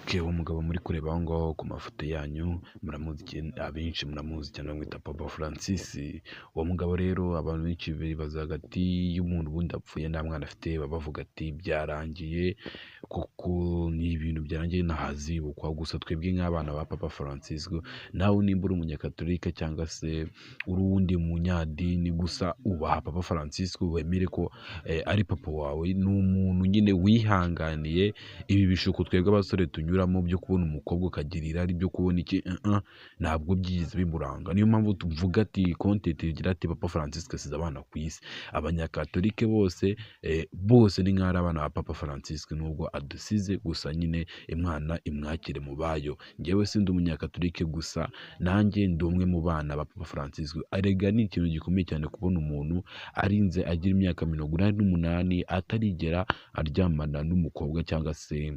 Okay, uwo mugabo muri kureba aho ngaho ku mafoto yanyu abenshi muramuzi cyane bamwita Papa Francis. Uwo mugabo rero abantu benshi bibaza hagati y'umuntu ubundi apfuye nta mwana afite baba bavuga ati byarangiye, kuko ni ibintu byarangiye ntahazibukwa. Gusa twebwe nk'abana ba Papa Francis, nawe nimba uri umunyakatolika cyangwa se uri uwundi munyadini, gusa ubaha Papa Francis wemere ko ari papa wawe. Ni umuntu nyine wihanganiye ibi bishuko twebwe abasore tunyuramo byo kubona umukobwa ukagira irari byo kubona iki ntabwo byize bimuranga. Niyo mpamvu tuvuga ati content igira ati Papa Francis asize abana ku isi. Abanyakatolike bose bose ni nk'ari abana ba Papa Francis, nubwo adusize gusa nyine imwana imwakire mu bayo. Njyewe sindi umunyakatolike gusa nanjye ndi umwe mu bana ba Papa Francis. Arega ni ikintu gikomeye cyane kubona umuntu arinze agira imyaka 88 atarigera aryamana n'umukobwa cyangwa se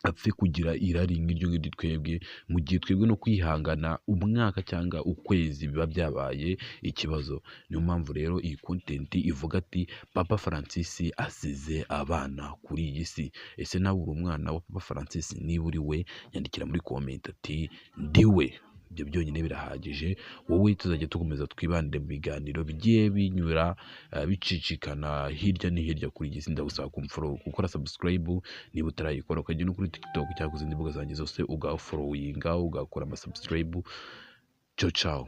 apfe kugira irari nk'iryo ngiryo twebwe, mu gihe twebwe no kwihangana umwaka cyangwa ukwezi biba byabaye ikibazo. Niyo mpamvu rero iyi content ivuga ati Papa Francis asize abana kuri iyi si. Ese nawe uri umwana wa Papa Francis? Niba uri we, nyandikira muri comment ati ndiwe. Ibyo byonyine birahagije. Wowe tuzajya tukomeza twibanire mu biganiro bigiye binyura bicicikana hirya no hirya kuri iyi si. Ndagusaba gukora subscribe niba utarayikora, ukajya no kuri TikTok cyangwa izindi mbuga zanjye zose ugafollowinga ugakora ama subscribe. Ciao ciao.